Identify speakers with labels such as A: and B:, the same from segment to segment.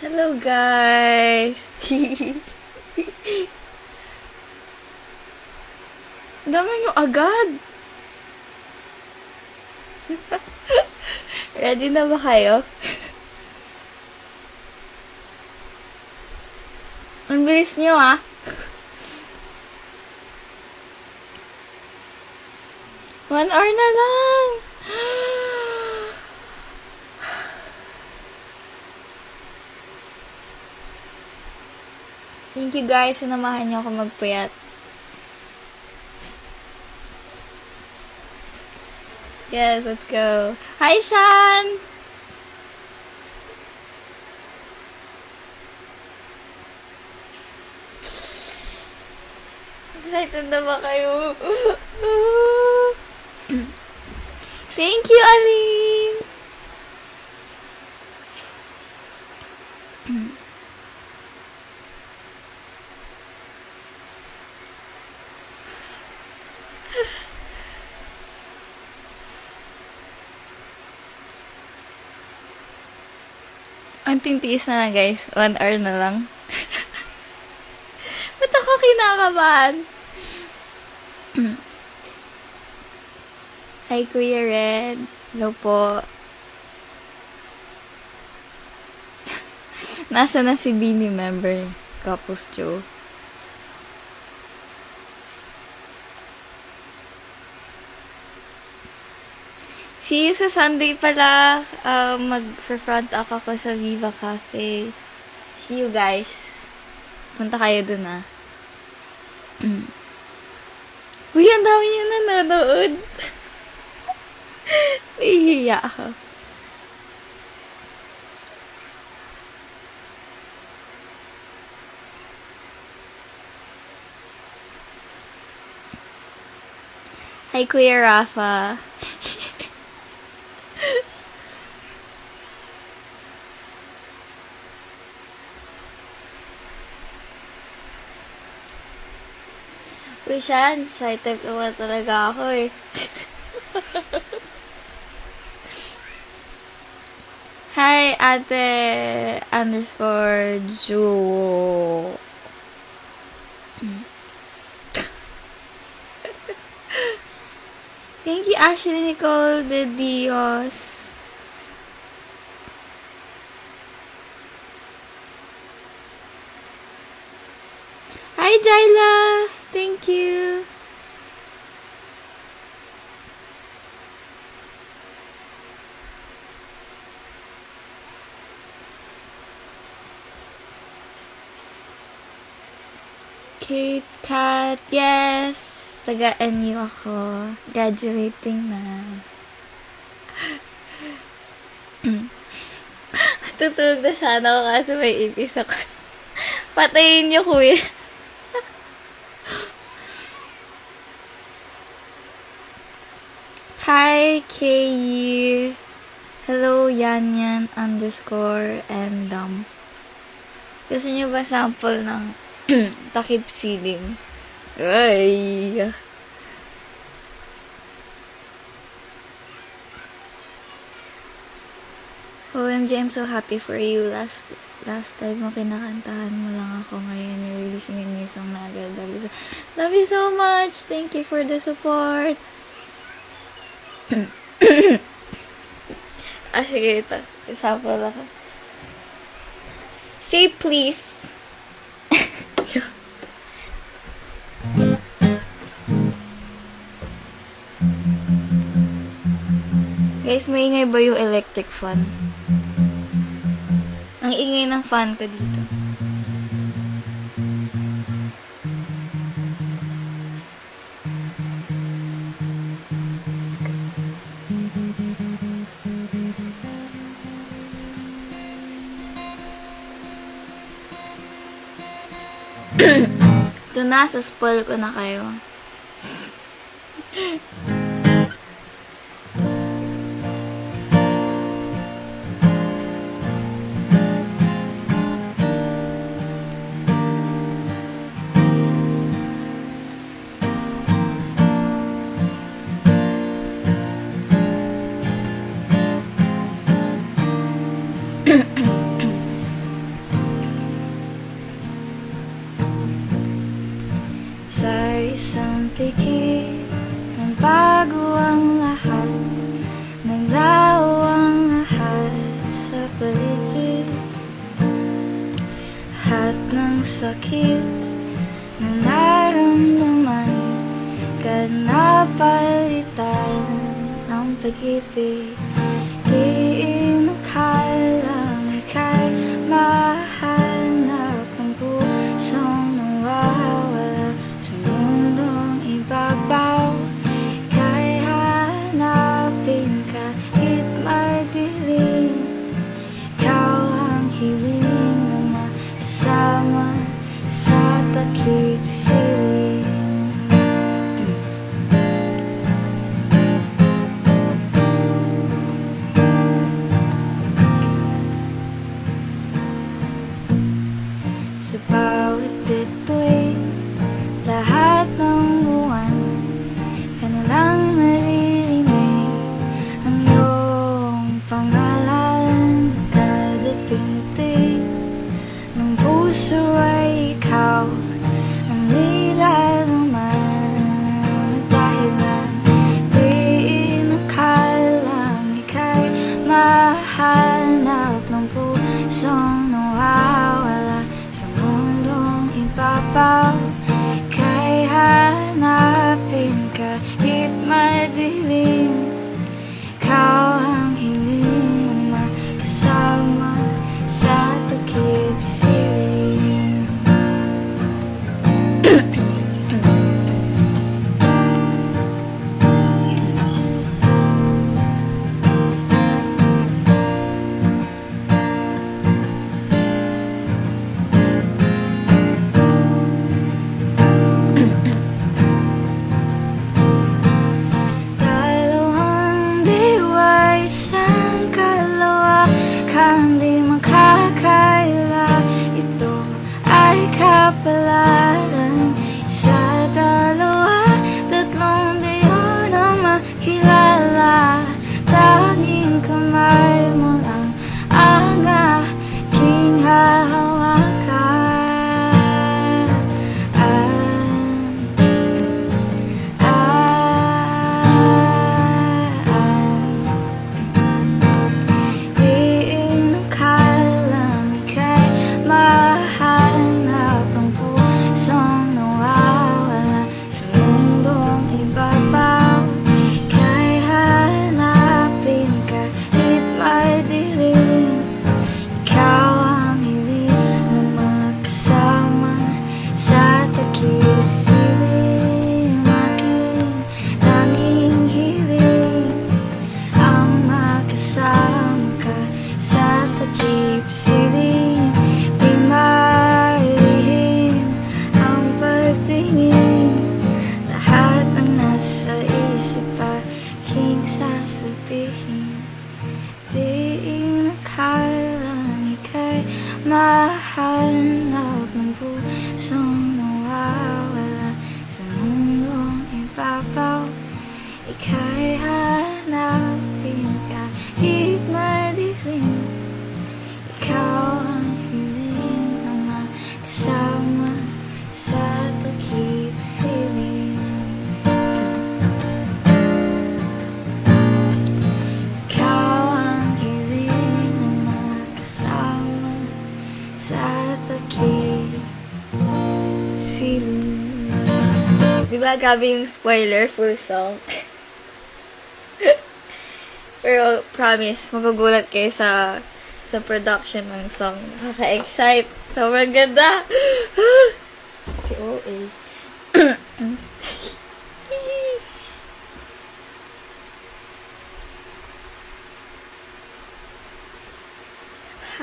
A: Hello guys! Dami nyo agad! Ready na ba kayo? Ang bilis nyo ah! One hour na lang! Thank you guys, sinamahan niyo ako magpuyat. Yes, let's go. Hi, Shan! Excited na ba kayo? Thank you, Aline! Ang tintiis na lang guys. 1 hour na lang. Ba't ako kinakabahan? Hi, Kuya Red. Hello po. Nasa na si Beanie member? Cup of Joe. See you sa Sunday pala. Mag-front ako sa Viva Cafe. See you guys. Punta kayo dun ah. Uy, ang dami niyo nanonood. Nahihiya ako. Hi, Kuya Rafa. Uy, Shan, shy type naman talaga ako eh. Hi, ate _Jo. Thank you, Ashley Nicole de Dios. Hi, Jaila. Thank you. Kate Kat, yes. Taga-NU ako. Graduating na. Tutulog na sana ako kasi may ipis ako. Patayin niyo, kuya. Hi, Kay. Hello, Yanyan _ and Gusto niyo ba sample ng takip siling? Ay! OMG, I'm so happy for you. Last time mo kinakantahan mo lang ako. Ngayon, you're releasing a new song na agad. Love you so much. Thank you for the support. Sige, ito. Sample ako. Say please. Guys, maingay ba yung electric fan? Ang ingay ng fan ko dito. Ito na, sa spoil ko na kayo. sakit na naramdaman ka napalitan ng pag-ibig. Di inakalang ika'y mahanap ang pusong nawawala sa mundong ibabaw. Ika'y hanapin kahit may dilim. Ikaw ang hiling na makasama sa takip silim. Sa bawat bituin, lahat ng buwan, ka na lang naririnig ang iyong pangalan. Kada pintig ng puso ay ikaw ang nilalaman. Dahil lang di inakalang ika'y mahanap ng pusong nawawala sa mundong ibabaw. Ika'y hanapin kahit madilim. Ikaw ang hiling na makasama sa takip silim. Dalawang diwa, isang kalawa, kang di makakaila. Ito ay kapalaran. Isa, dalawa, tatlong diwa na makilala. Tanging kamay mo lang ang aking hahawakan. Di inakalang ika'y mahanap ang pusong nawawala sa mundong ibabaw. Ika'y hanapin kahit may dilim. Ikaw ang hiling na makasama sa takip silim. Aking tanging hiling ang makasama ka sa takip silim. Di mailihim ang pagtingin. Lahat ng nasa isip aking sasabihin. Di inakalang ika'y mahanap ng pusong nawawala sa mundong ibabaw. Ika'y hanapin kahit madilim. Ikaw ang hiling na makasama sa takip silim. Ikaw ang hiling na makasama sa takip silim. Diba grabe yung spoiler, full song? Pero promise, magugulat kayo sa production ng song. Nakaka-excite. Sobrang ganda. Si OA.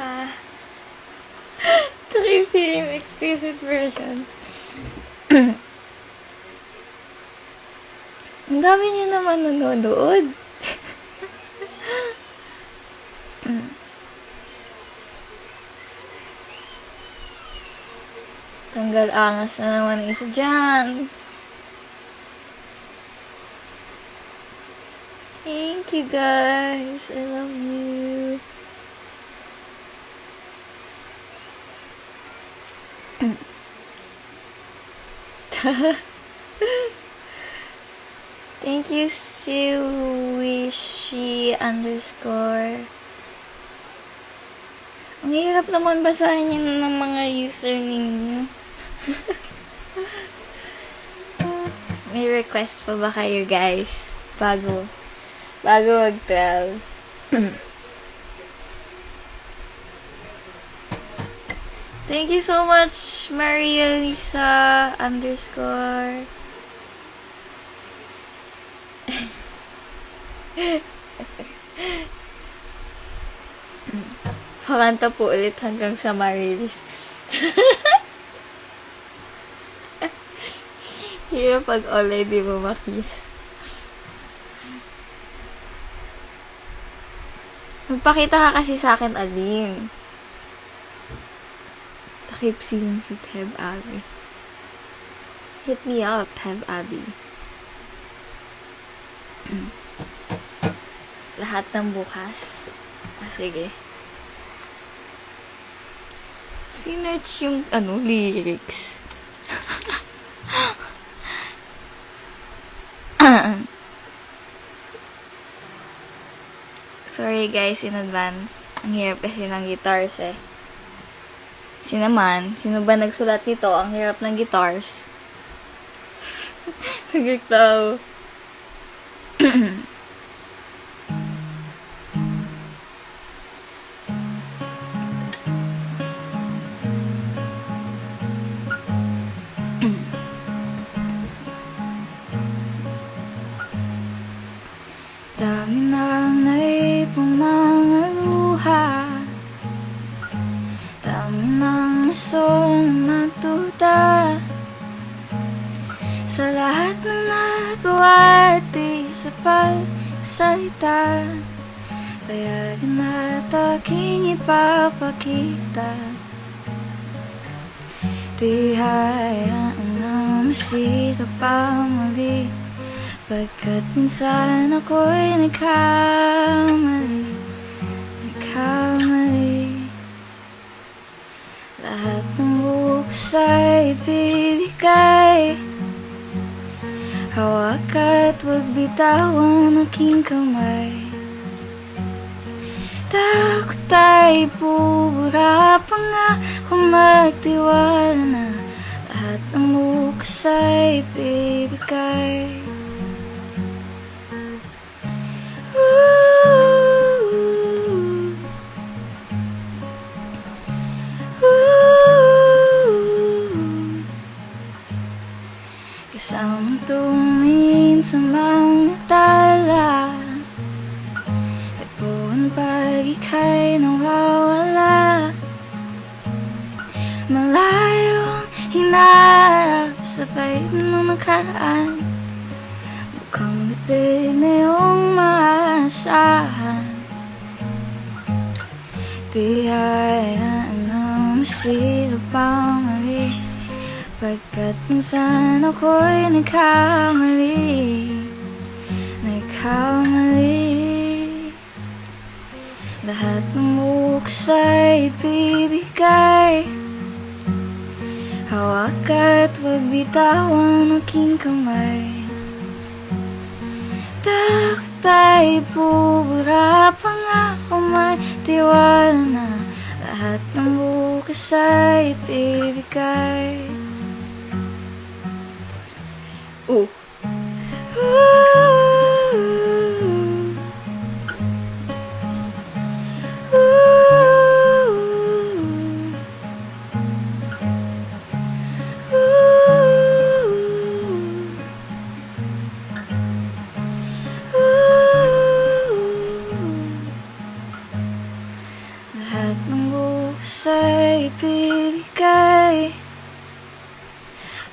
A: Ha. Takip silim explicit version. Ang dami niyo naman nanonood. Tanggal angas na naman ang isa dyan. Thank you guys. I love you. Thank you, Suishi_. Ang hirap naman basahin yun ng mga username nyo. May request pa ba kayo, guys? Bago mag-12. Thank you so much, Maria Lisa _ Pakanta po ulit hanggang sa Marilis. Hirap pag online di mo makis. Magpakita ka kasi sa akin, Aline. Takip si Tab Abby. Hit me up, Tab Abby. Lahat ng bukas. Sige. Sinerch yung, lyrics. Sorry guys, in advance. Ang hirap kasi ng guitars eh. Sino ba nagsulat nito? Ang hirap ng guitars. Nagagtaw. Dami nang naipong mga luha, dami nang naso na magduda sa lahat na nagawa at di sa pagsalita. Kaya gana't aking ipapakita, di hayaan na masira pa muli. Pagkat minsan ako'y nagkamali. Lahat ng bukas ay ibibigay. Hawak at huwag bitawan aking kamay. Takot ay bubura pa nga kung magtiwala na. Lahat ng bukas ay ibibigay. Kasamang tumingin sa mga tala, tagpuan pag ika'y nawawala. Malayo ang hinarap sa bait ng nakaraan, mukhang bibig na iyong maasahan. Di hayaan na masira pa mali. Pagkat minsan ako'y nagkamali. Lahat ng bukas ay ibibigay. Hawak at huwag bitawan aking kamay. Takot ay bubura pa nga kung may tiwala na. Lahat ng bukas ay ibibigay. Ooh. Lahat ng bukas ay ibibigay.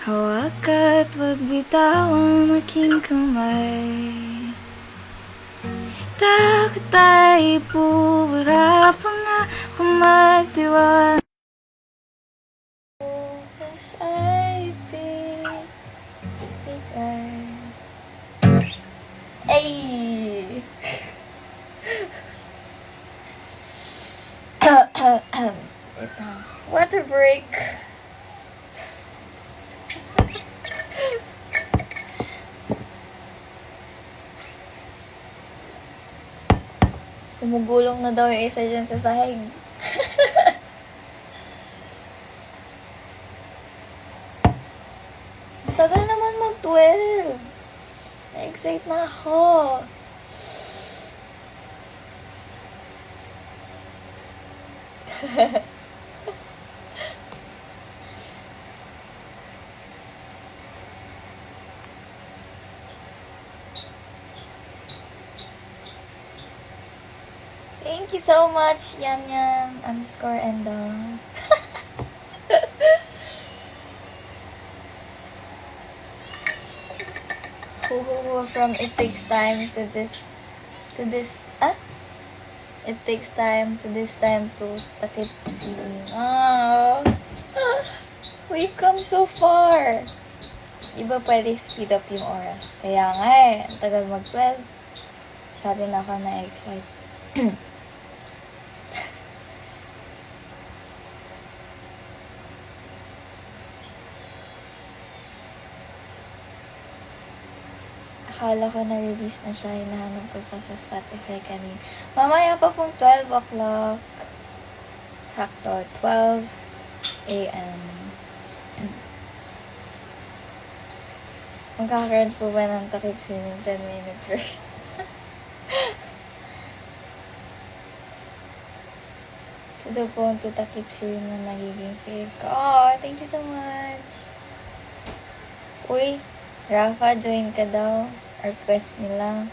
A: Hawak at huwag bitawan aking kamay. Takot ay bubura pa nga kung magtiwala. Bukas ay ibibigay. Ay! Water break. Umugulong na daw yung isa dyan sa sahig. 12. Na-excite na ako. Thank you so much, Yan _ Endong. From It Takes Time to this, It Takes Time to this time to takip siling. We've come so far. Iba pwede speed up yung oras. Kaya nga ang tagal mag-12. Masyado na ako na-excite. Akala ko na-release na siya. Hinahanap ko pa sa Spotify kanina. Mamaya pa pong 12 o'clock. Sakto, 12 a.m. Magkakaroon po ba ng takip sining 10-minute break? Ito daw po ang tutakip sining na magiging fave ko. Oh, thank you so much. Uy, Rafa, join ka daw. Request nila.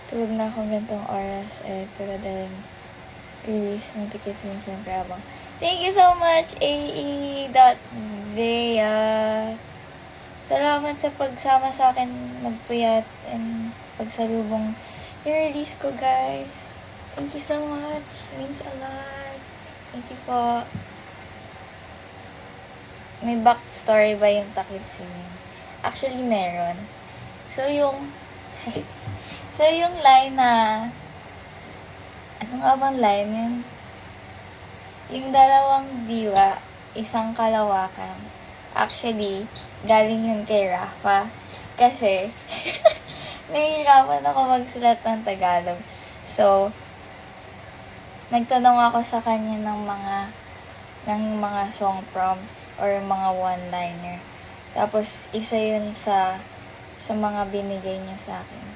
A: Tulog na akong gantong oras pero dahil release ng takip sining syempre abang. Thank you so much, AE.Vea. Salamat sa pagsama sa akin magpuyat and pagsalubong yung release ko, guys. Thank you so much. It means a lot. Thank you po. May backstory ba yung takip sining? Actually, meron. So, yung line na ano nga bang line yun? Yung dalawang diwa, isang kalawakan. Actually, galing yun kay Rafa. Kasi, nahihirapan ako magsulat ng Tagalog. So, nagtanong ako sa kanya ng mga song prompts or mga one-liner. Tapos, isa yun sa mga binigay niya sa akin.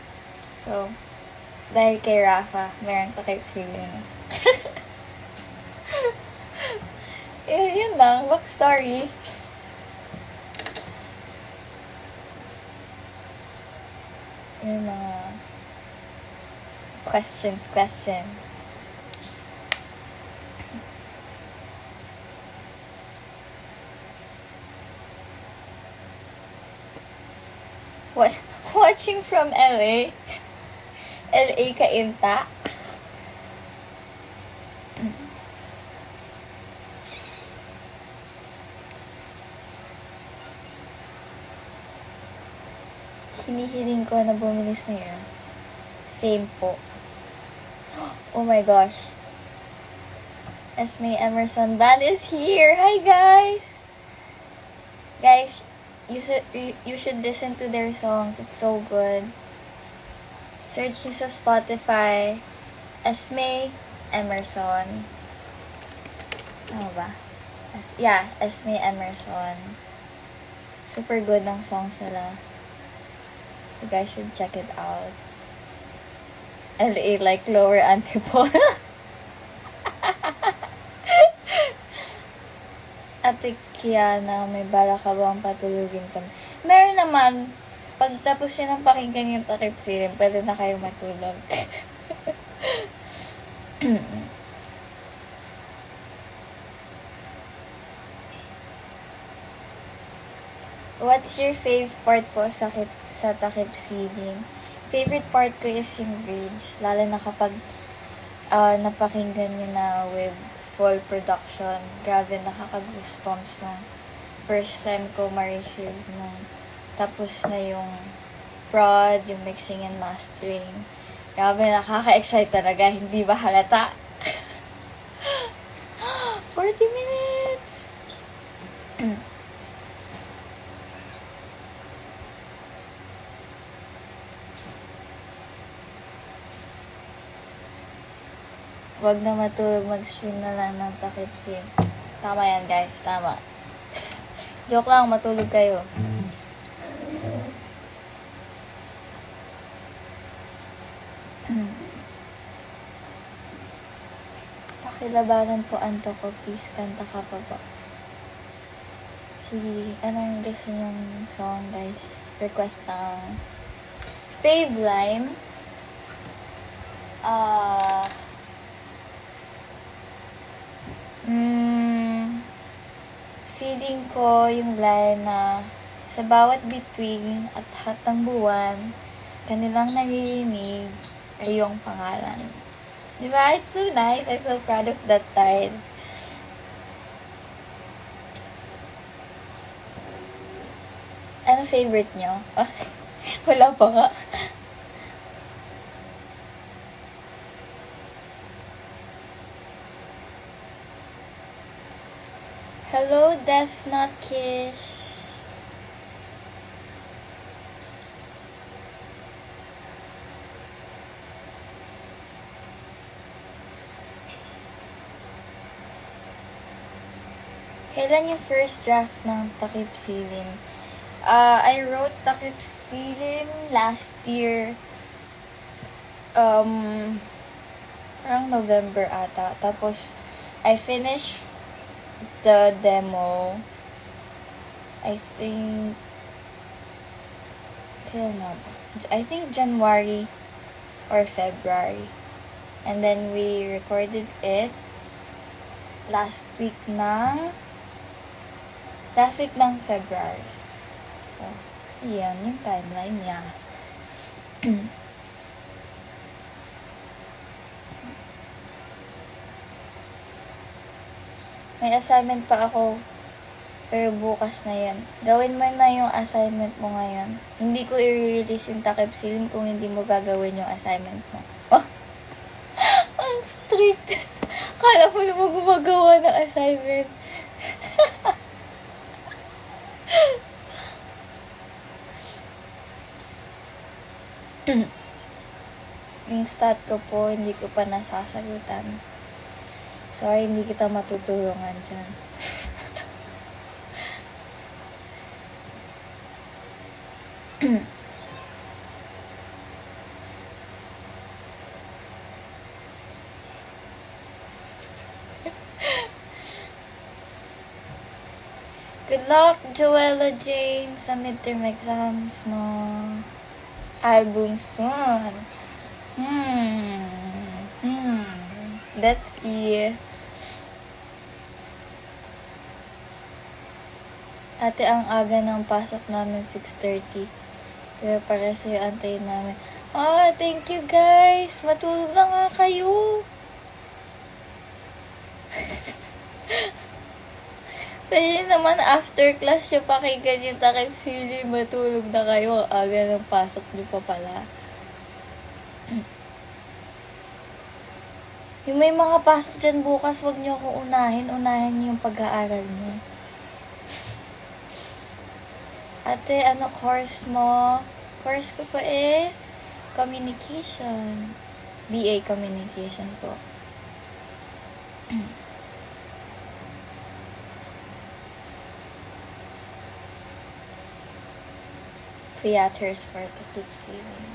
A: So, dahil kay Rafa, meron takip siling. Yun lang, backstory. Yung mga questions. Watching from LA? LA ka inta? Hinihiling ko na bumilis na years. Same po. Oh my gosh. Esme Emerson Band is here. Hi guys! Guys, you should listen to their songs. It's so good. Search nyo sa Spotify. Esme Emerson. Tama ba? Esme Emerson. Super good ang songs nila. You guys should check it out. LA like Lower Antipolo. Ate Kiana, may bala ka bang patulugin kami? Meron naman. Pag tapos yun ang pakinggan yung takip siling, pwede na kayo matulog. What's your fave part po sa takip siling? Favorite part ko is yung bridge. Lalo na kapag napakinggan nyo na with full production. Grabe, nakaka-goosebumps nung first time ko ma-receive nung tapos na yung prod, yung mixing and mastering. Grabe, nakaka-excite talaga. Hindi ba halata? 40 minutes! Huwag na matulog, mag-stream na lang ng takip siling. Tama yan, guys. Tama. Joke lang, matulog kayo. Pakilabanan po, Anto ko, please, kanta ka pa ba? Sige, anong gusto nyong song, guys? Request ng fave line. Feeling ko yung line na sa bawat bituin at hatang buwan, kanilang naririnig ay iyong pangalan. Diba? It's so nice. I'm so proud of that line. Ano favorite nyo? Wala pa nga. Hello, Def Not Kish. Kailan yung first draft ng Takip Silim? I wrote Takip Silim last year. Parang November ata. Tapos, I finished the demo. I think, kailan nga ba? I think January or February. And then we recorded it last week ng February. So, yan yung timeline niya. May assignment pa ako, pero bukas na yan. Gawin mo na yung assignment mo ngayon. Hindi ko i-release yung Takip Silim kung hindi mo gagawin yung assignment mo. Oh! Ang strict! Kala mo naman gumagawa ng assignment. Yung stat ko po, hindi ko pa nasasagutan. Sorry, hindi kita matutulungan dyan. Good luck, Joella Jane, sa midterm exams mo. Album soon. Let's see. Ate, ang aga ng pasok namin 6:30. Kaya para sa'yo, antayin namin. Thank you guys. Matulog na nga kayo. Pwede naman after class yung pakinggan yung Takip Silim. Matulog na kayo. Ang aga ng pasok niyo pa pala. Yung may mga pasok dyan bukas, wag niyo akong unahin. Unahin niyo yung pag-aaral niyo. Ate, ano course mo? Course ko po is Communication. BA Communication po. Theaters for Takip Silim.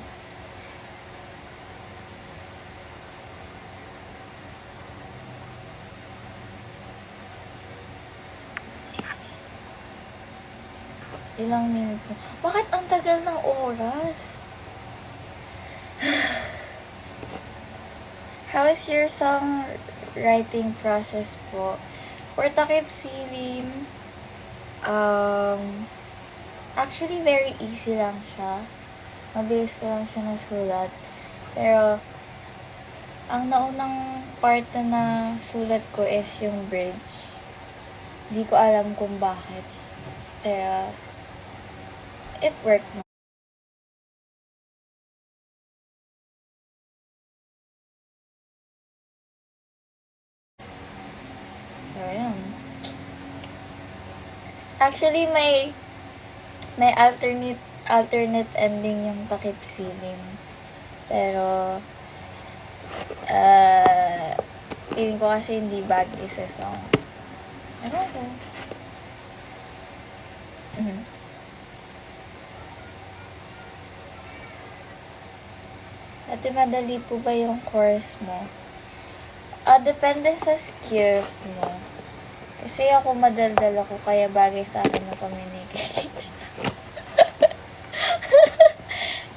A: Ilang minutes na. Bakit ang tagal ng oras? How is your song writing process po? For Takip Silim, actually very easy lang siya. Mabilis ko lang siya nasulat. Pero, ang naunang part na nasulat ko is yung bridge. Di ko alam kung bakit. Pero, it worked na. So, yun. Actually, may alternate ending yung Takip Silim. Pero, feeling ko kasi hindi bagay sa song. Ano ko? Ate, madali po ba yung course mo? Depende sa skills mo. Kasi ako madaldal ako, kaya bagay sa akin yung communication.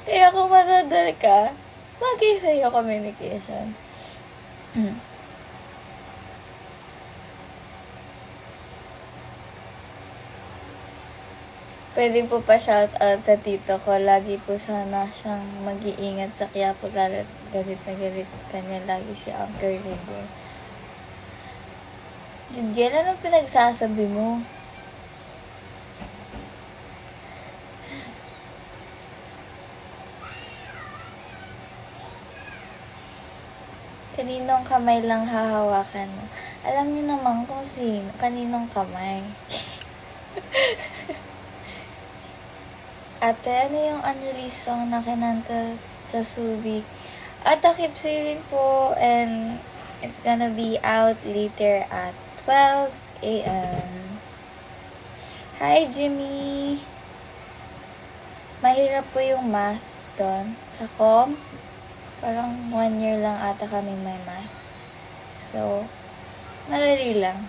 A: Kaya kung madaldal ka, bagay sa'yo communication. Pwede po pa shoutout sa tito ko. Lagi po sana siyang mag-iingat sa Quiapo. Galit na galit kanya lagi si Uncle Rigo. Judiel, anong pinagsasabi mo? Kaninong kamay lang hahawakan mo? Alam niyo naman kung sino. Kaninong kamay. Ate, ano yung unreleased song na kinanta sa Subic? Takip Siling po, and it's gonna be out later at 12 a.m. Hi, Jimmy! Mahirap po yung math doon sa com. Parang 1 year lang ata kami may math. So, madali lang.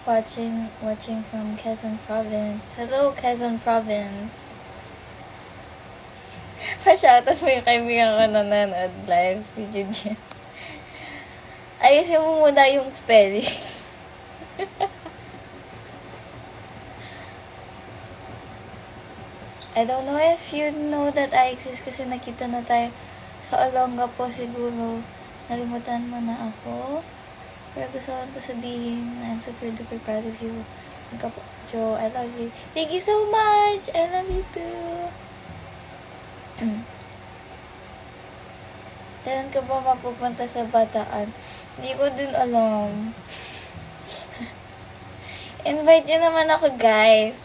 A: Watching from Quezon Province. Hello, Quezon Province. Pa-shoutout mo yung kaibigan ko na nanonood live, si Jujian. Ayusin mo muna yung spelling. I don't know if you know that I exist kasi nakita na tayo sa Olonga po siguro. Nalimutan mo na ako. Pero gusto ko sabihin, I'm super duper proud of you. Joe, I love you. Thank you so much! I love you too! Kailan ka ba mapupunta sa Bataan? Hindi ko din alam. Invite nyo naman ako, guys.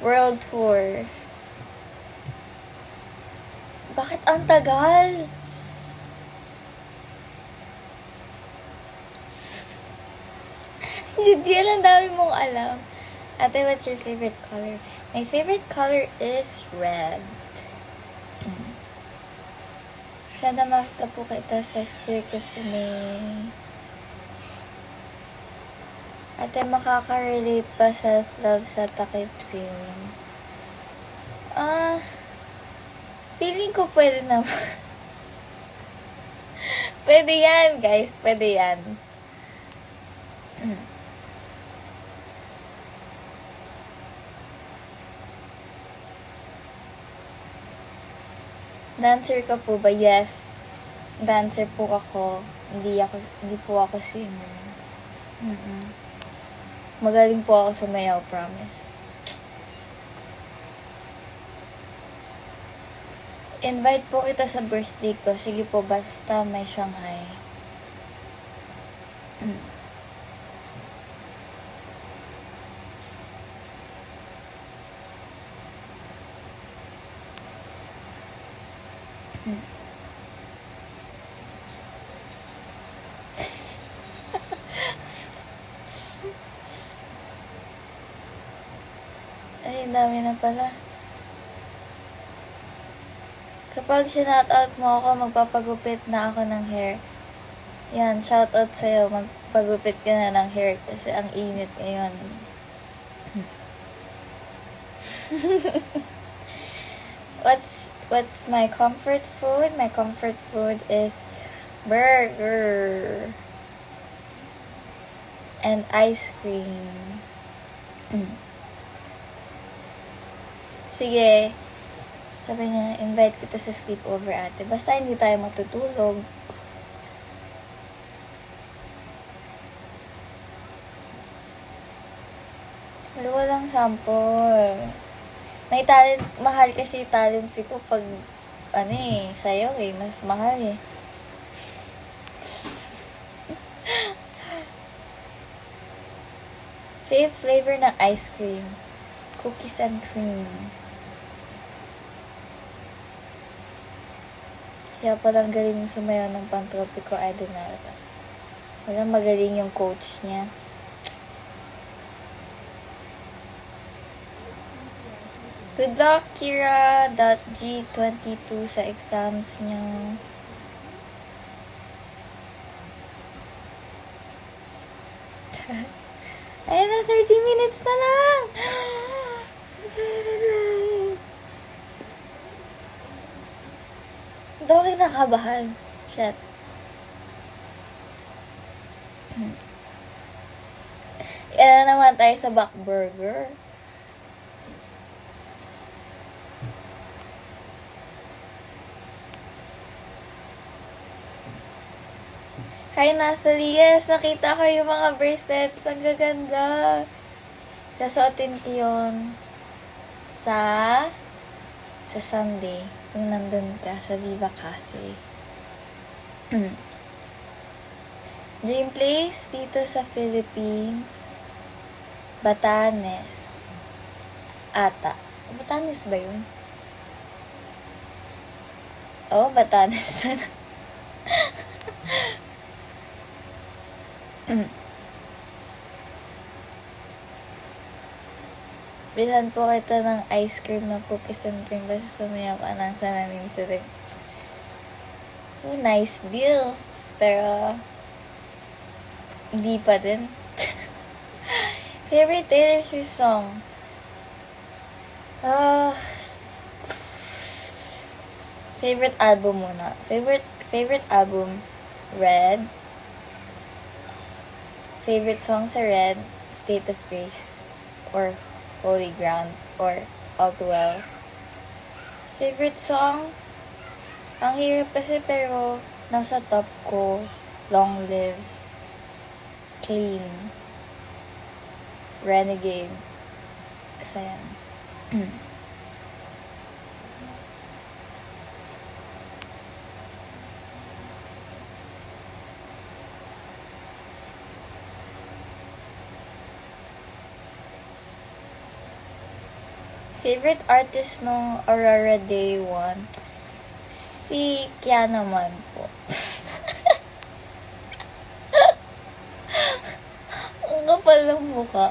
A: World tour. Bakit ang tagal? Judiel, ang dami mong alam. Ate, what's your favorite color? My favorite color is red. Sana makita po kita sa Circus May. Ate, makaka-relate pa self-love sa takip siling? Feeling ko pwede naman. Pwede yan, guys. Pwede yan. Dancer ka po ba? Yes. Dancer po ako. Hindi po ako singer. Magaling po ako sa mayaw, promise. Invite po kita sa birthday ko. Sige po, basta may Shanghai. Ay, dami na pala. Kapag shoutout mo ako, magpapagupit na ako ng hair. Yan, shoutout sa'yo. Magpagupit ka na ng hair kasi ang init ngayon. What's my comfort food? My comfort food is burger and ice cream. Sige. Sabi niya, invite kita sa sleepover, ate. Basta hindi tayo matutulog. Ay, walang sample. May talent, mahal kasi talent fee ko pag, sayo mas mahal eh. Fave flavor ng ice cream. Cookies and cream. Kaya palang galing mo sumayaw ng Pantropiko Adonara. Walang magaling yung coach niya. Good luck, Kira.G22 sa exams niyo. Ayun na, 30 minutes na lang! Hindi ako kinakabahan. Shit. Kaya naman tayo sa Backburger. Hi, Nathalie. Yes, nakita ko yung mga bracelets. Ang gaganda. Sasuotin ko yun sa Sunday. Kung nandun ka sa Viva Cafe. Dream place dito sa Philippines. Batanes. Ata. Batanes ba yun? Oh, Batanes na. Bilhan po kita ng ice cream na cookies and cream basta sumayaw ka ng sanamin sa rin. Oh, nice deal. Pero, hindi pa din. Favorite Taylor Swift song? Favorite album muna. Favorite album, Red. Favorite song sa Red, State of Grace, or Holy Ground, or All Too Well. Favorite song, ang hirap kasi pero nasa top ko, Long Live, Clean, Renegade. Basta yan. Favorite artist nung Aurora Day 1? Si Kya naman po. Ang kapal ng mukha.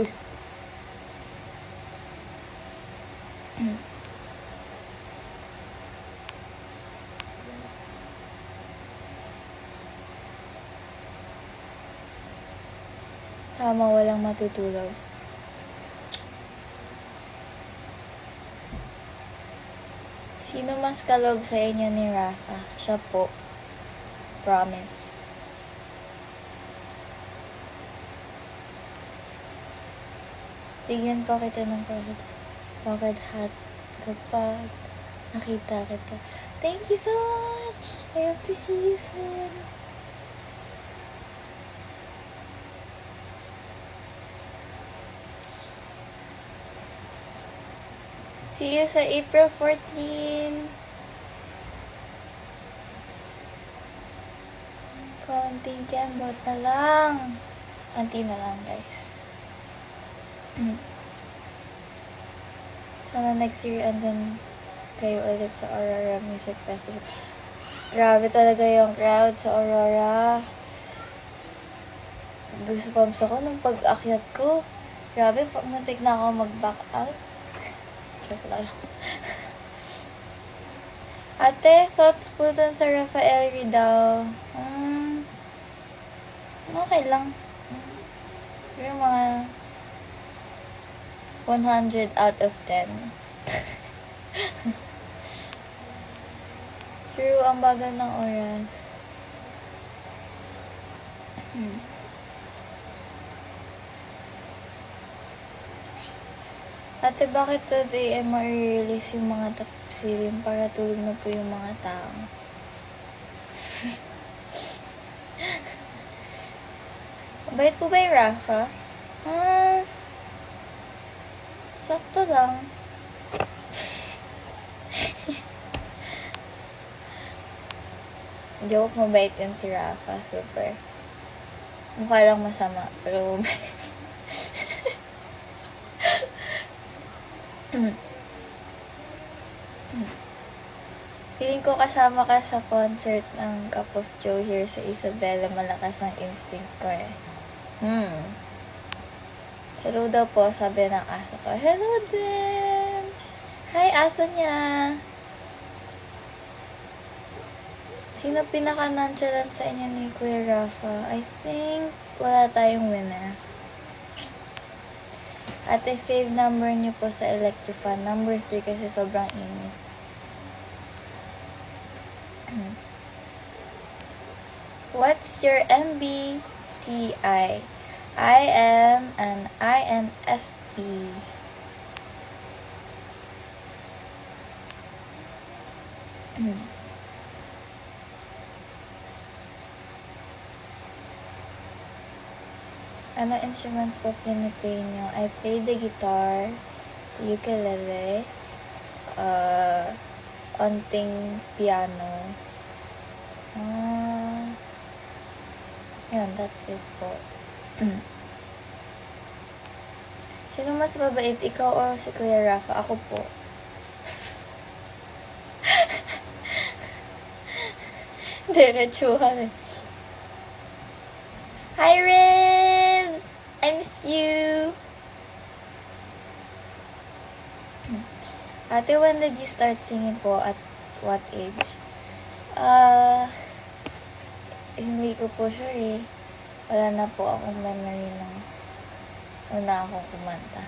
A: Uy. Tama, walang matutulaw. Sino mas kalog sa inyo ni Rafa? Siya po. Promise. Bigyan pa kita ng pocket hat kapag nakita kita. Thank you so much! I hope to see you soon. See you sa April 14. Konting kembot na lang. Konti na lang, guys. Sana next year andun kayo ulit sa Aurora Music Festival. Grabe talaga yung crowd sa Aurora. Goosebumps ako nung pag-akyat ko. Grabe, muntik na ako mag-back out. Check lang. Ate, thoughts po dun sa Rafael Ridao. Okay lang. Yung mga 100 out of 10. True, ang bagal ng oras. Ate, bakit today ay ma-release yung mga tapsilim para tulog na po yung mga tao? Bait po ba yung Rafa? Sakto lang. Joke, mabait yan si Rafa. Super. Mukha lang masama, pero mabait. Feeling ko kasama ka sa concert ng Cup of Joe here sa Isabela. Malakas ang instinct ko eh. Hello daw po, sabi ng aso ko. Hello din! Hi, aso niya! Sino pinaka-nonchalant sa inyo ni Kuya Rafa? I think wala tayong winner. Ate, fave number niyo po sa Electrofan. Number 3 kasi sobrang init. What's your MBTI? I am an INFP. Ano instruments po play nyo? I play the guitar, the ukulele, onting piano. Yun, that's it po. Sino mas mabait? Ikaw o si Kuya Rafa? Ako po. Diretsuhan eh. Hi, Riz! I miss you! Ate, when did you start singing po? At what age? Hindi ko po sure eh. Wala na po akong memory ng una akong kumanta.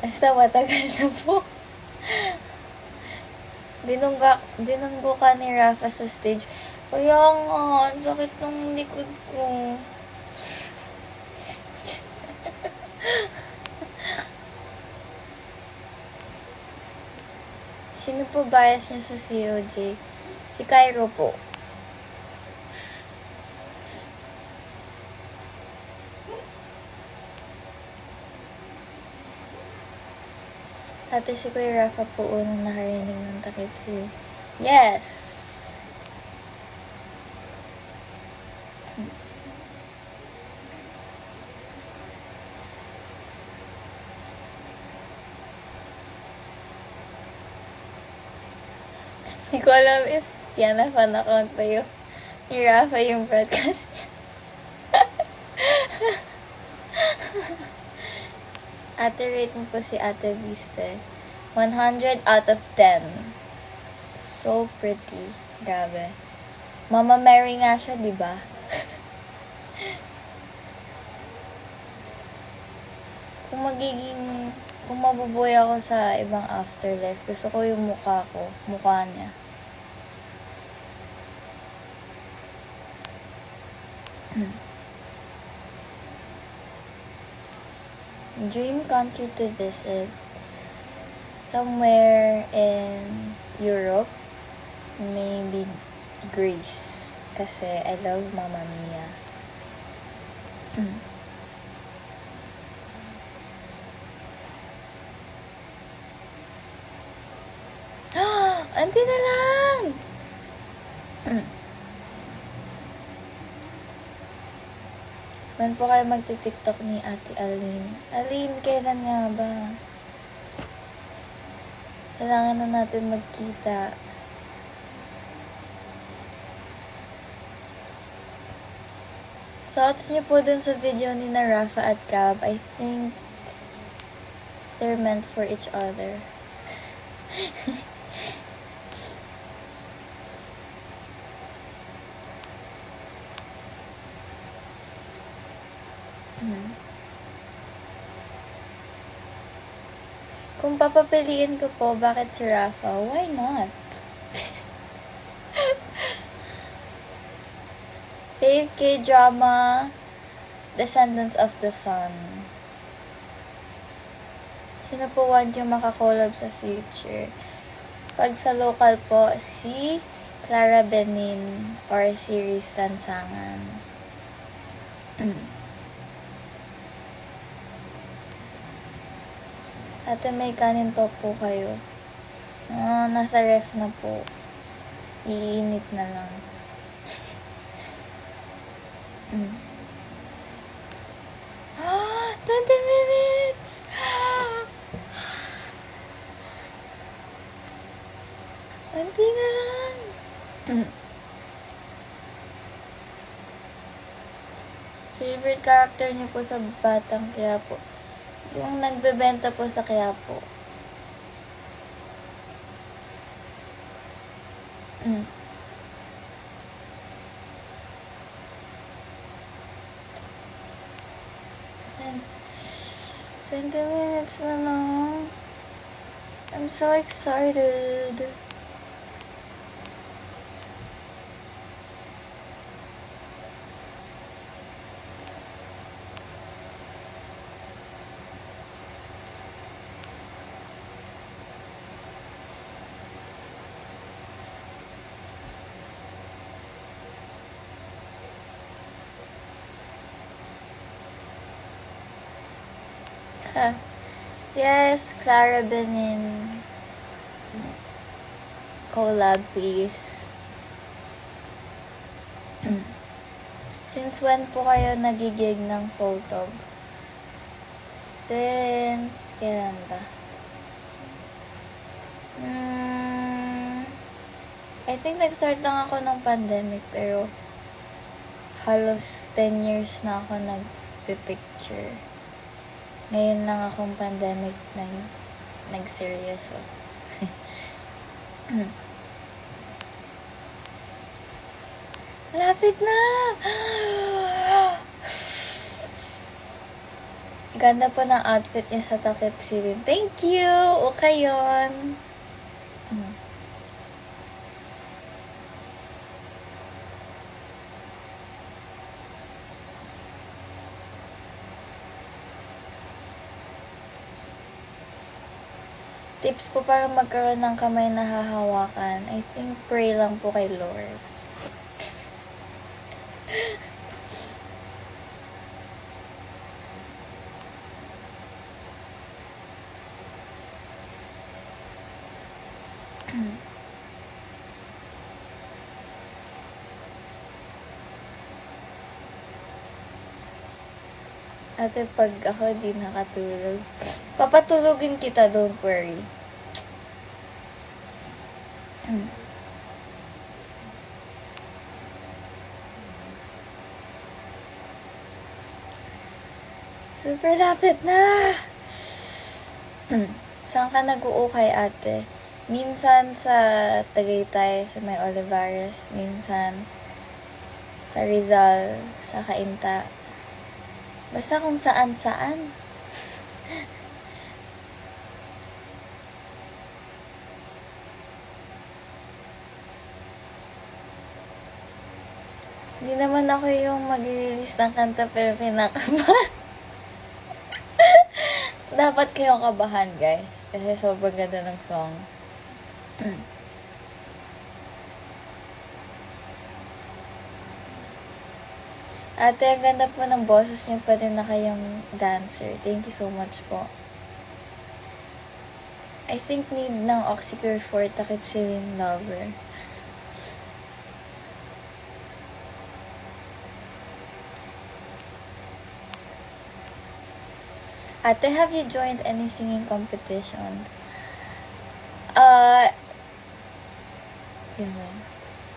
A: Basta matagal na po. Binunggo ka ni Rafa sa stage. Kaya nga, ang sakit ng likod ko. Sino po bias niyo sa COJ? Si Cairo po. Ate, si Kuya Rafa po unang nakarinig ng takip siya. Yes! Hindi ko alam if yan na fan account pa yung ni Rafa yung broadcast niya. Ate, rate mo po si Ate Viste. 100 out of 10. So pretty. Grabe. Mama Mary nga siya, di ba? Kung mabubuhay ako sa ibang afterlife, gusto ko yung mukha niya. Dream country to visit. Somewhere in Europe. Maybe Greece. Kasi I love Mamma Mia. Auntie na lang! Man po kayo magti-TikTok ni Ate Aline. Aline, kailan nga ba? Kailangan na natin magkita. Thoughts niyo po dun sa video ni na Rafa at Gab, I think they're meant for each other. Kung papapiliin ko po, bakit si Rafa? Why not? Fave K-drama, Descendants of the Sun. Sino po want yung makakolab sa future? Pag sa local po, si Clara Benin or si Riz Lansangan. Ate, may kanin pa po kayo. Nasa ref na po. Iinit na lang. 20 minutes! Auntie na Favorite character niyo po sa Batang Quiapo? Yung nagbebenta po sa Quiapo. Mm. 20 minutes na lang. I'm so excited. Yes, Clara Benin. Collab, please. Since when po kayo nagigig ng photo? Since kailan ba? I think nag-start lang ako ng pandemic, pero halos 10 years na ako nagpipicture. Ngayon lang akong pandemic nag-seryoso. Lapit na! Ganda po ng outfit niya sa takip silid. Thank you! Okay yun. Tips po para magkaroon ng kamay na hahawakan. I think pray lang po kay Lord. Ate, pag ako di nakatulog, papatulogin kita, don't worry. Super lapit na! Saan ka nag-uukay, ate? Minsan sa Tagaytay, sa may Olivares. Minsan sa Rizal, sa Cainta. Basta kung saan-saan. Hindi naman ako yung mag-release ng kanta pero kinakabahan. Dapat kayong kabahan, guys. Kasi sobrang ganda ng song. Ate, ang ganda po ng boses niyo. Pwede na kayong dancer. Thank you so much po. I think need ng Oxycure for takip silid lover. Ate, have you joined any singing competitions? Yun.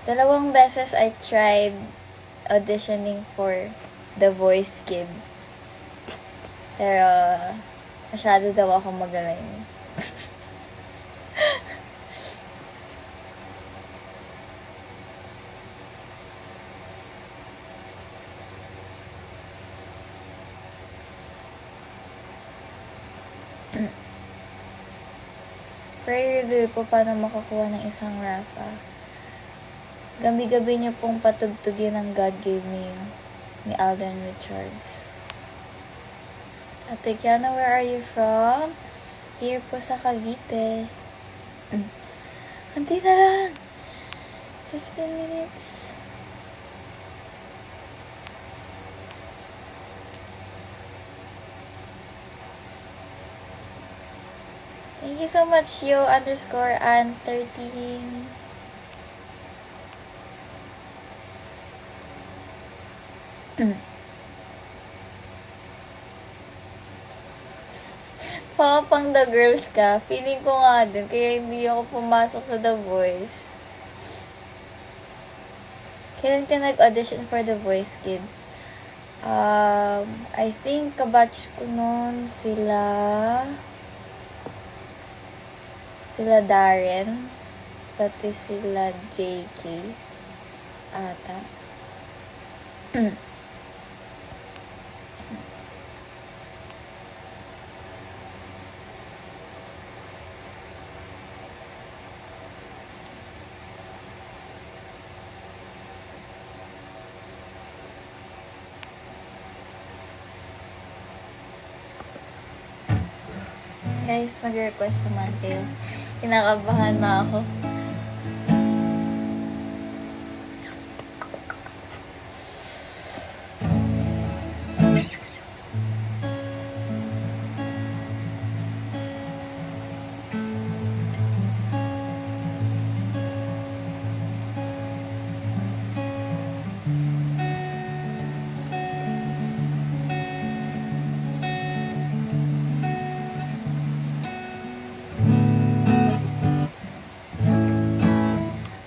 A: 2 beses I tried auditioning for The Voice Kids. Pero, masyado daw ako magaling. Pray reveal po paano makakuha ng isang Rafa. Gabi-gabi niyo pong patugtugin ang God Gave Me You ni Alden Richards. Ate Kiana, where are you from? Here po sa Cavite. Anti na lang. 15 minutes. Thank you so much, yo_an13. Pang The Girls ka. Feeling ko nga din, kaya hindi ako pumasok sa The Voice. Kailan ka nag-audition for The Voice Kids? I think kabatch ko nun sila Darren, pati sila JK ata. Guys, mag-request naman kayo. Kinakabahan na ako.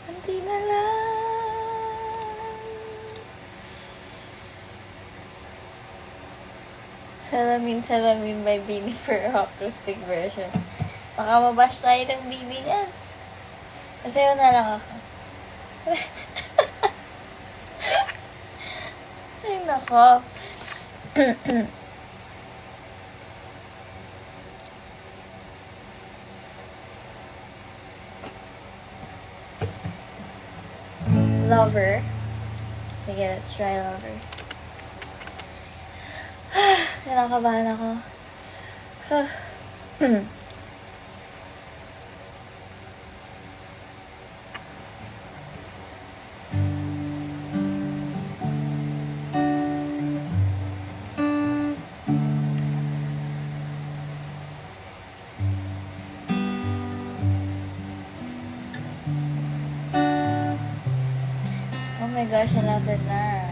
A: Kunti na lang. Salamin by Binifer acoustic version. Baka mabash tayo ng Bibi niyan. Masayaw na lang ako. Ay, nako. Lover. Sige, let's try Lover. Kinakabahan ako. Oh my gosh, I love it na.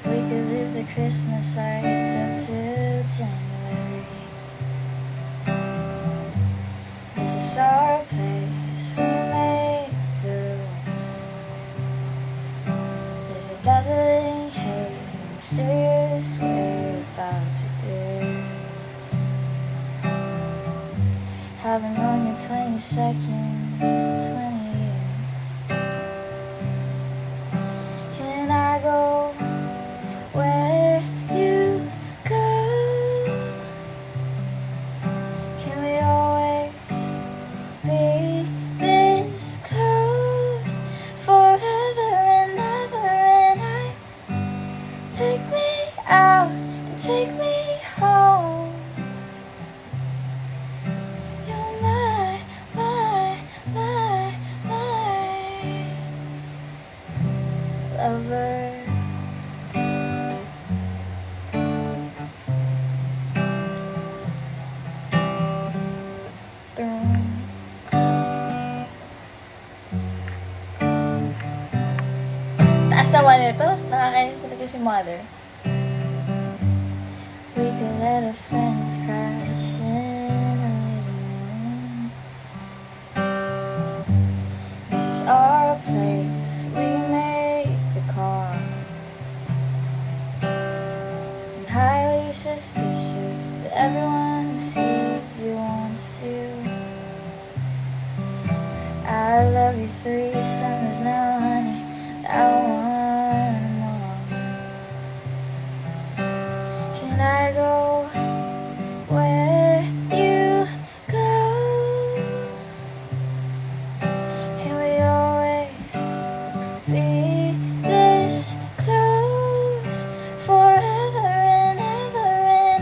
A: We could leave the Christmas lights up till January. This is our place, we make the rules. There's a dazzling haze, a mysterious way about you, dear. Haven't known you 20 seconds, 20 years. Can I go where you go? Can we always be this close forever and ever? And take me out and take me home. You're my lover. Taas naman ito. Nakakainis talaga si Mother. We could let our friends crash in the living room. This is our place. We make the call. I'm highly suspicious that everyone who sees you wants you. I love you 3 summers now, honey. I want them all. Can I go where you go? Can we always be this close forever and ever?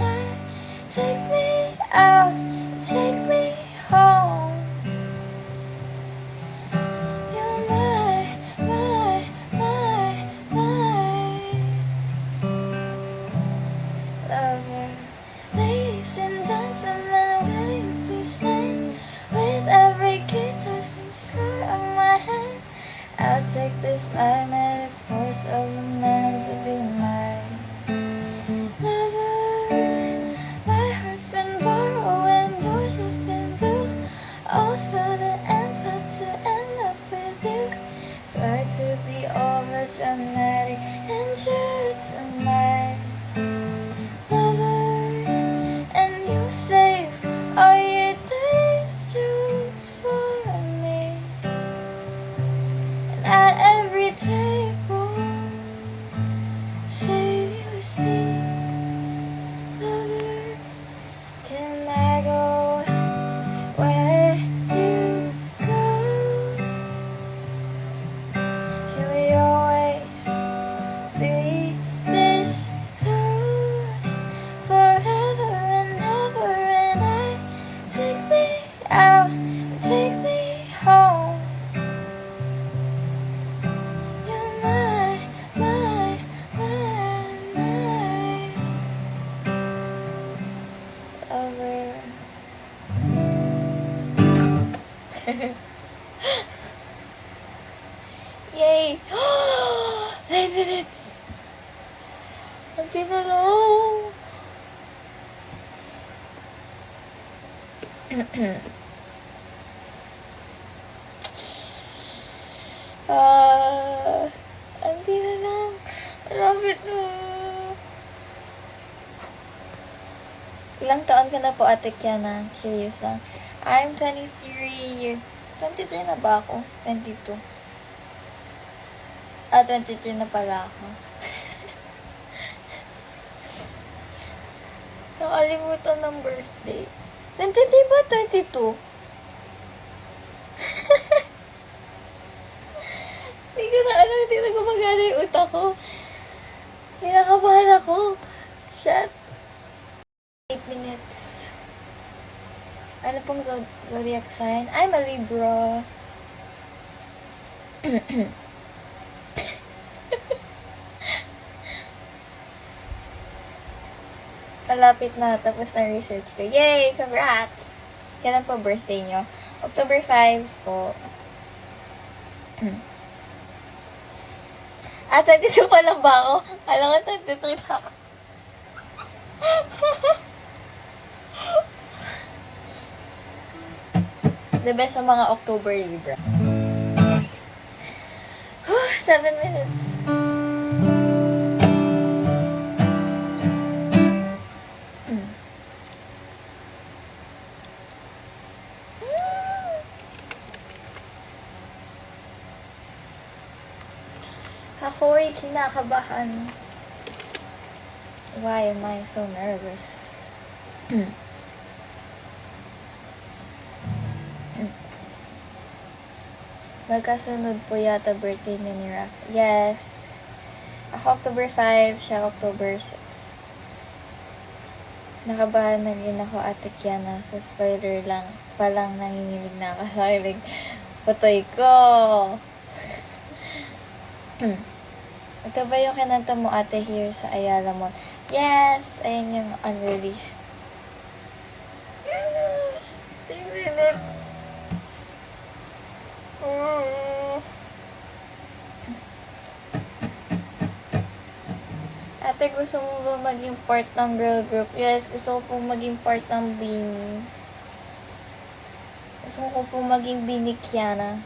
A: And take me out and take me home. You're my lover. Ladies and gentlemen, will you please stand with every guitar string scar on my hand? I'll take this magnetic force of a man to be my lover. My heart's been borrowed and yours has been blue. All's for the answer to end up with you. Sorry to be over dramatic and true save you a seat, lover. Can I go where you go? Can we always be this close forever and ever? And take me out, take me home. You're my lover. Yay! 9 minutes! Hindi na lang. Hindi na lang. Malapit na. Ilang taon ka na po, Ate Kiana? Curious lang. I'm 23. 23 na ba ako? 22. 23 na pala ako. Nakalimutan ng birthday. 23 ba? 22? Hindi ko na alam. Hindi na gumagana yung utak ko. Kinakabahan ako. Shit. 8 minutes. Ano pong zodiac sign? I'm a Libra. Malapit na. Tapos na research ko. Yay! Congrats! Kailan po birthday nyo? October 5 po. 22 pa lang ba ako? Alam ko, 23 na ako. The best sa mga October Libra. 7 minutes. Ako'y kinakabahan. Why am I so nervous? Magkasunod po yata birthday ni Raf. Yes. Ako October 5, siya October 6. Nakabahan na rin ako, Ate Kiana. Sa spoiler lang, palang nanginginig na ako sa kilig. Putoy ko! Ito ba yung kinanta mo, Ate, here sa Ayala Mall? Yes! Ayan yung unreleased. 3 minutes. Ate, gusto mo ba maging part ng girl group? Yes, gusto ko pong maging part ng Bini. Gusto ko pong maging Bini Kiana.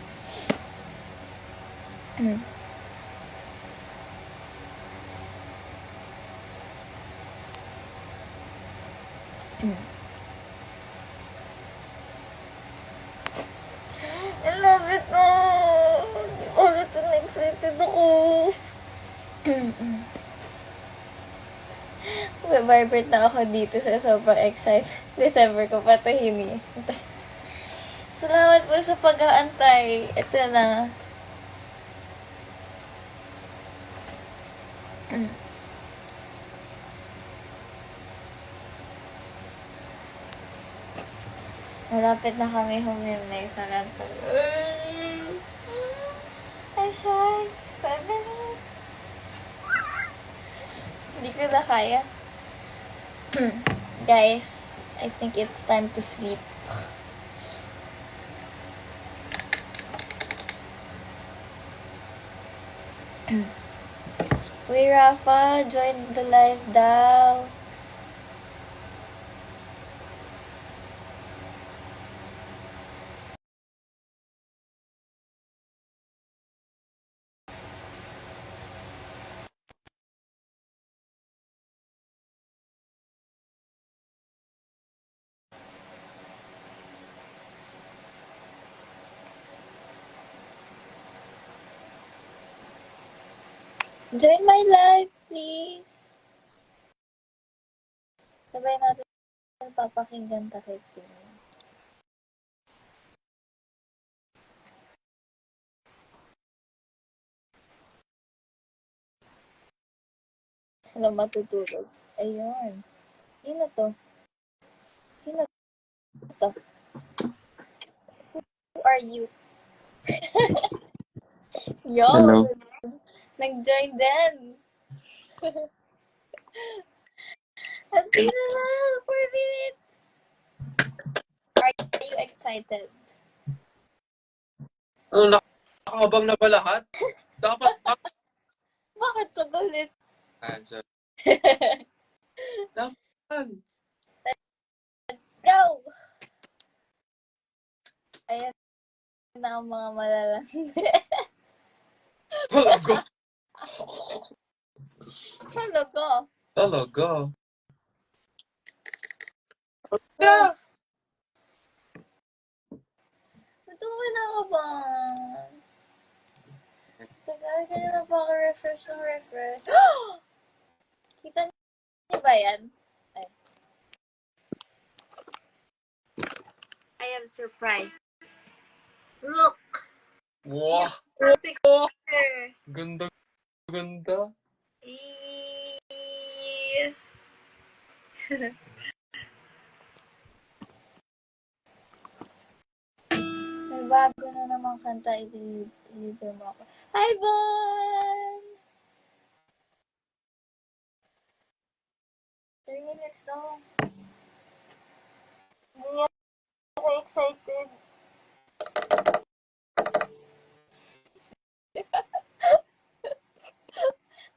A: I love it na! Ulit na excited ako. Vibrate na ako dito sa sobrang excited. December ko pa ito hini. Salamat po sa pag-aantay. Ito na. Malapit na kami humimlay sa kanto. I'm shy. 5 minutes. Hindi ko na kaya. Guys, I think it's time to sleep. Uy, Rafa, join the live daw. Join my live. please. Sabay natin papakinggan takip singing. Hello, matutulog. Ayun. Sino to? Sino to? Who are you? Yo!
B: Hello.
A: Nag-join din. Andito na! 4 minutes! Are you excited?
B: Ano, nakakabang na ba lahat? Dapat
A: Bakit ka galit?
B: answer. Dapat.
A: Go! Ayan na ang mga malalandi.
B: Talaga.
A: Talaga.
B: Talaga.
A: Yeah. Ito kinakabahan. Tagal ka na napaka-refresh ng refresh. Kita niyo ba yan? Ay. I am surprised. Look!
B: Wow.
A: Picture!
B: Ganda. Ganda.
A: May bago na namang kanta, ilibre mo ako. Hi, Bon! 3 minutes lang. Hindi ako excited.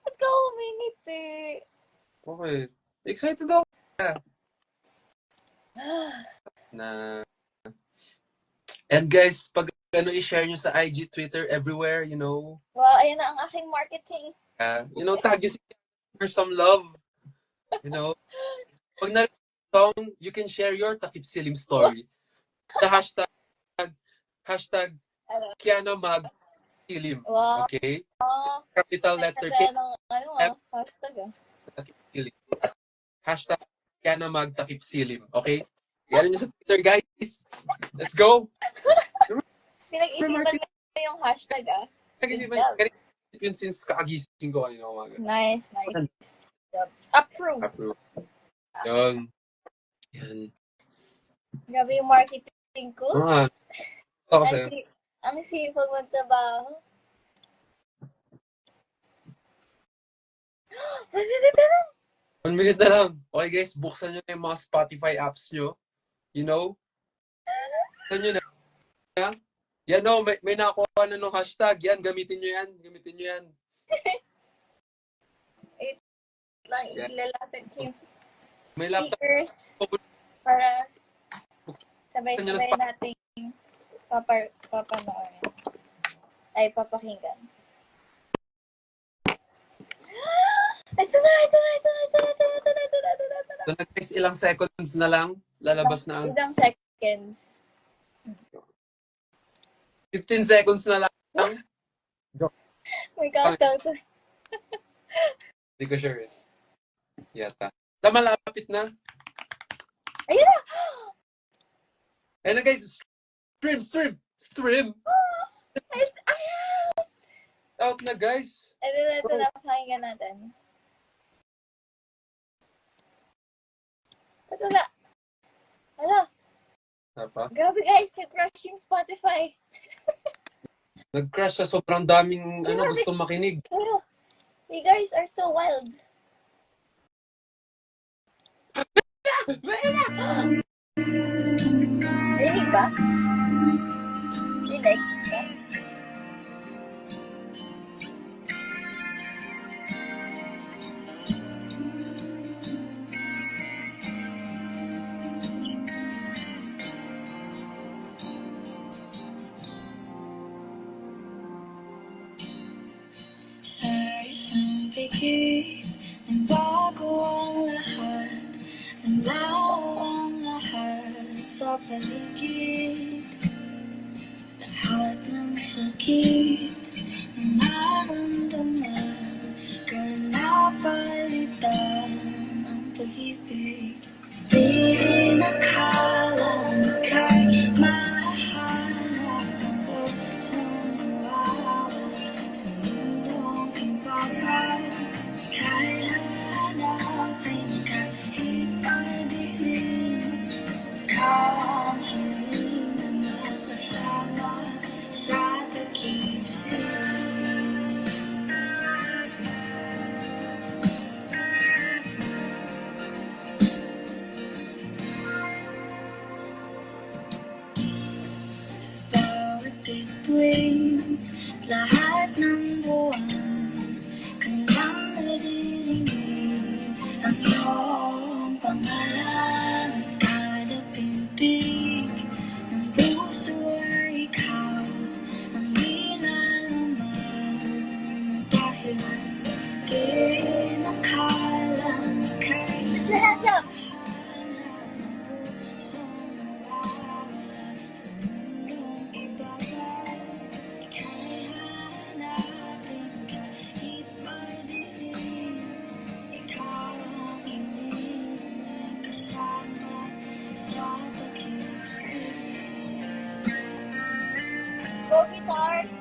A: Ba't ka umingiti?
B: Okay. Excited ako. Na. And guys, pag i-share nyo sa IG, Twitter, everywhere, you know.
A: Wow, ayan na ang aking marketing.
B: You know, tag you for some love. You know. Pag narinig song, you can share your takip silim story. The hashtag
A: Ano?
B: Kiana Mag Silim.
A: Wow.
B: Okay? Capital letter K.
A: Hashtag
B: Takip silim. Hashtag Kiana Mag Takip Silim. Okay? Yan nyo sa Twitter, guys. Let's go!
A: Pinag-isipan mo yung hashtag
B: Nag-isipan yun since kaagising ko kanina umaga.
A: Nice. Approve.
B: Yan. Yan.
A: Grabe yung marketing ko.
B: Ako sa'yo.
A: Ang sipag magtrabaho. 1 minute na lang.
B: 1 minute na lang. Okay guys, buksan nyo na yung mga Spotify apps nyo. You know? Buksan nyo na. Yan o, may nakakuha na ng hashtag. Yan, gamitin nyo yan.
A: Wait lang, ilalapit yung
B: May laptop.
A: speakers para sabay-sabay natin papanoorin. Ay, papakinggan. Ito na.
B: So, guys, ilang seconds na lang. Lalabas na ang...
A: Ilang seconds.
B: 15 seconds na lang.
A: May countdown.
B: Hindi ko sure eh. Yata. Malapit na.
A: Ayun na!
B: Ayun na guys. Stream.
A: It's
B: Out na guys.
A: ito na, pakinggan natin. Ito na. Hala.
B: Apa?
A: Grabe guys, nag-crush yung Spotify.
B: Nag-crash sa sobrang daming gusto makinig.
A: Pero, you guys are so wild. Rinig ba? Rinig ba? Nagbago ang lahat, naglaho ang lahat sa paligid. Lahat ng sakit na naramdaman ka na ba pag-ibig. Di rin akala ika'y mahanap ang pusong nawawala sa mundong iba pa. Ika'y hanapin kahit madilim. Ikaw ang hiling na makasama sa takip silim. Sa bawat bituin, lahat ng buwan, kanyang naririnig ang iyong pangalan. Kada pintig ng puso ay ikaw ang nilalaman. Dahil di nakalang ika'y hanap ng pusong nawawala sa mundong iba pa. Ika'y hanapin kahit madilim. Ikaw ang hiling na makasama sa takip silim. Go guitars!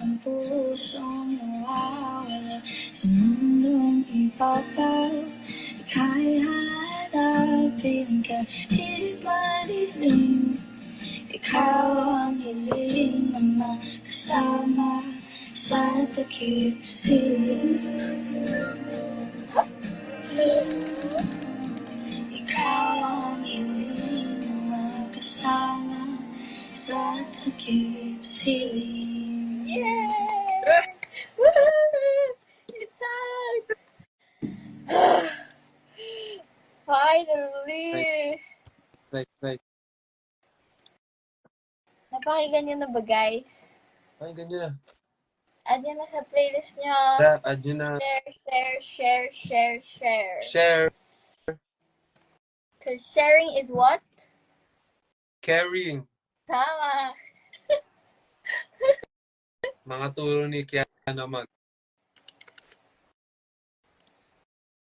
A: Ang pusong nawawala sa mundong ibabaw. Ika'y hanapin kahit madilim. Ikaw ang hiling na makasama sa takip silim. Ikaw ang hiling na makasama sa takip silim. Yeah! Woohoo! It's out! Finally!
B: Right.
A: Napakinggan niyo na ba, guys?
B: Ay, ganyan na.
A: Add nyo na sa playlist nyo.
B: Add nyo na.
A: Share.
B: Share.
A: Because sharing is what?
B: Caring.
A: Tama.
B: Mga turo ni Kiana Mag.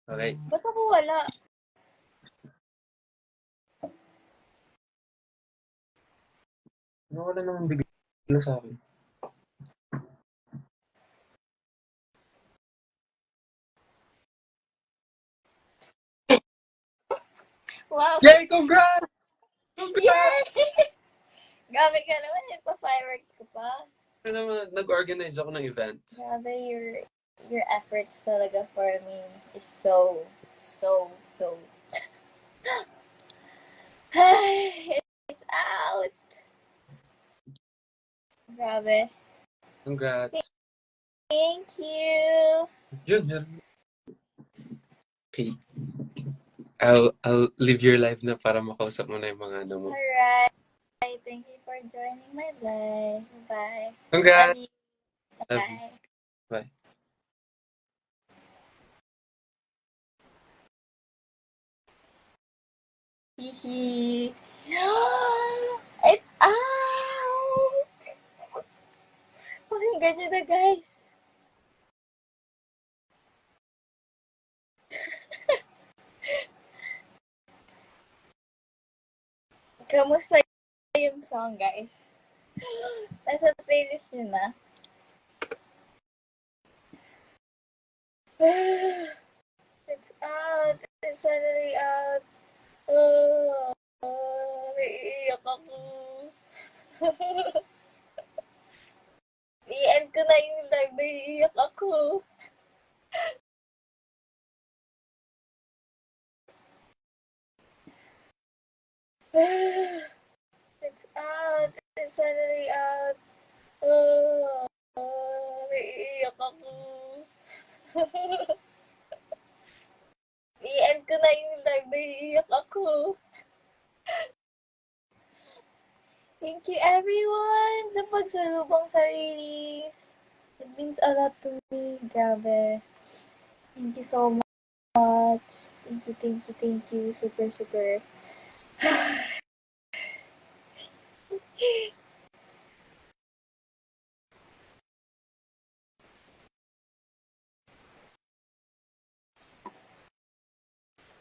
B: Okay.
A: Ba't ako wala?
B: Wala naman bigla sa akin.
A: Wow.
B: Yay! Congrats!
A: Yay! Grabe ka naman. Pa-fireworks ka pa.
B: Nag-organize ako ng event.
A: Grabe, your efforts talaga for me is so it's out. Grabe.
B: Congrats.
A: Thank you.
B: Yun. Okay. I'll live your life na para makausap mo na yung mga ano mo.
A: Alright. Thank you for joining my live. Bye.
B: Congrats.
A: Love you.
B: Love you.
A: Bye.
B: Bye.
A: Hihi. It's out! Pakinggan nyo na, guys. Kamusta yung song, guys? Nasa playlist nyo na? It's out! It's finally out! Oh, naiiyak ako. I-end ko na yung live. Naiiyak ako. It's out! It's finally out! Oh, naiiyak ako. I-end ko na yung live. Naiiyak ako. Thank you everyone sa pagsalubong sa release. It means a lot to me. Grabe. Thank you so much. Thank you. Super, super.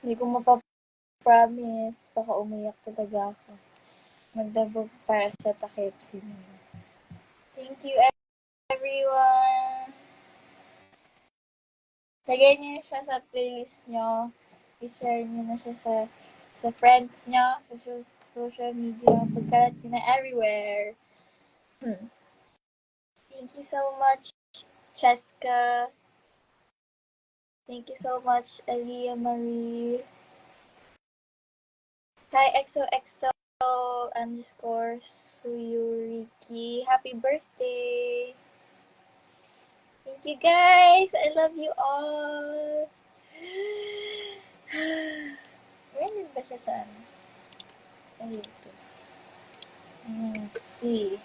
A: Hindi ko mapapromise. Baka umiyak talaga ako. Magdabog para sa takip siniyo. Thank you everyone. Lagay niyo siya sa playlist niyo. I-share niyo na siya sa friends niyo, sa social media. Pagkalat niyo na everywhere. Thank you so much, Cheska. Thank you so much, Aliyah Marie. Hi, XOXO _ Suyuriki. Happy birthday! Thank you guys! I love you all! When ba siya sa YouTube? Let's see.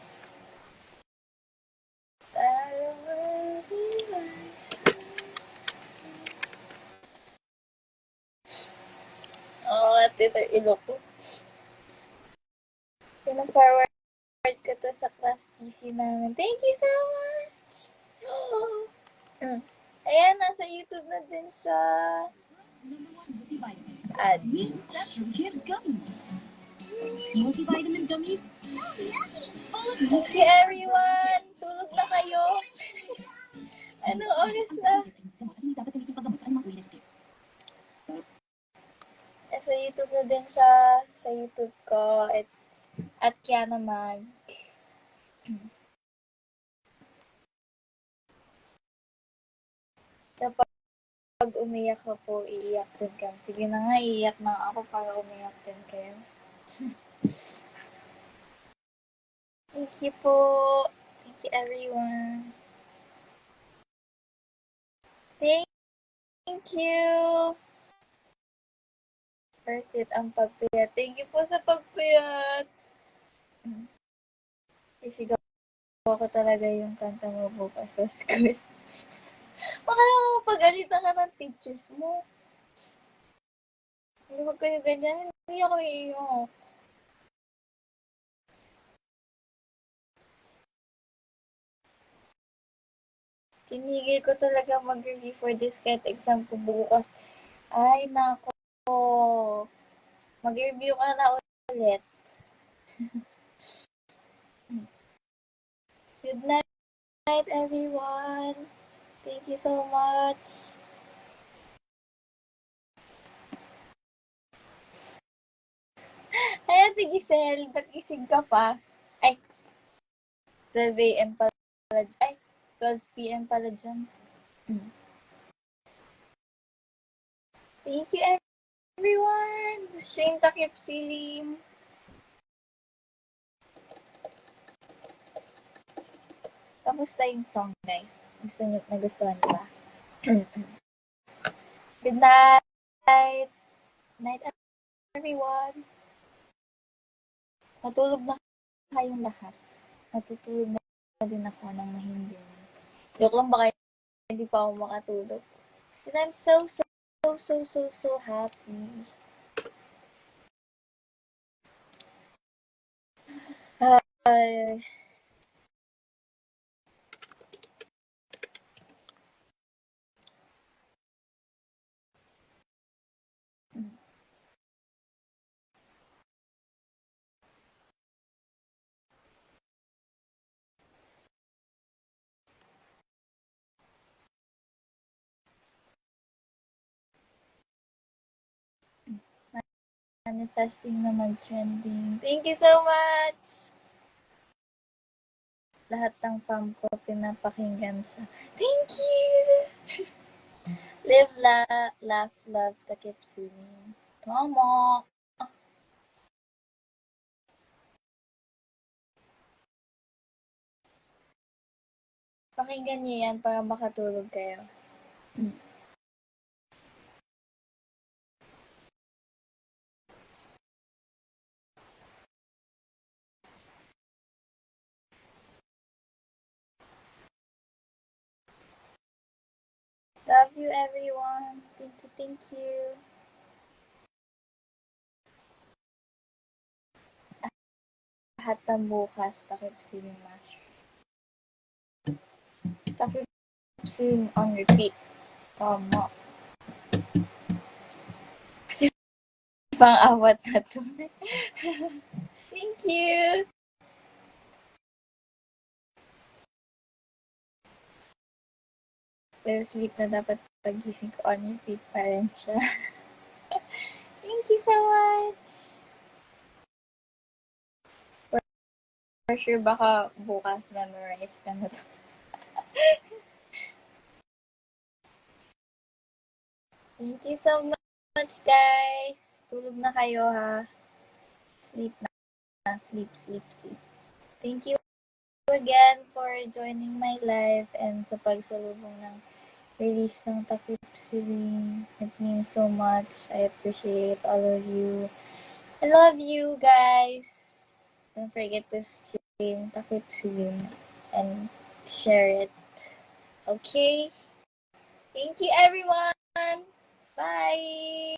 A: At ito ilo ko. Pina-forward ko to sa class PC namin. Thank you so much! Ayan, nasa YouTube na din siya. Ads.
C: Multivitamin gummies.
A: Thank you everyone! Tulog na kayo! Anong oras na? Sa YouTube na din siya. Sa YouTube ko, it's at Kiana Mag. Kapag umiyak ka po, iiyak din ka. Sige na nga, iiyak na ako para umiyak din kayo. Thank you po. Thank you everyone. Thank you. First it ang pagpuyat. Thank you po sa pagpuyat. Isigaw ko talaga yung kanta mo bukas sa school. Baka mapagalitan ka ng teachers mo. Hindi wag kayo ganyan. Hindi ako iiyak. Tinigil ko talaga mag-review for this kahit exam ko bukas. Ay, nako. Mag-review ka na ulit. Good night, everyone. Thank you so much. Ay, Ate Giselle, ba't gising ka pa? Ay, 12 a.m. pala. Ay, 12 p.m. pala dyan. Thank you, everyone. Stream takip silim. Kamusta yung song, guys? Nagustuhan niyo ba? Good night. Night, everyone. Matulog na kayong lahat. Matutulog na din ako ng mahimbing. Joke lang, baka hindi pa ako makatulog. Because I'm so happy. Ay, manifesting na mag-trending. Thank you so much! Lahat ng fam ko pinapakinggan siya. Thank you! Live, laugh, love, takip, singing. Tama! Pakinggan niyo yan para makatulog kayo. Love you, everyone. Thank you. Lahat ng bukas, takip singing master. Takip singing on repeat. Tama. Kasi pang-awat na to. Thank you. Well, sleep na dapat pagising ko on repeat pa rin siya. Thank you so much. For sure, baka bukas memorize ka na to. Thank you so much, guys. Tulog na kayo, ha. Sleep na. Sleep. Thank you again for joining my live and sa pagsalubong ng release ng Takip Siling. It means so much. I appreciate all of you. I love you, guys. Don't forget to stream Takip Siling and share it. Okay? Thank you, everyone. Bye.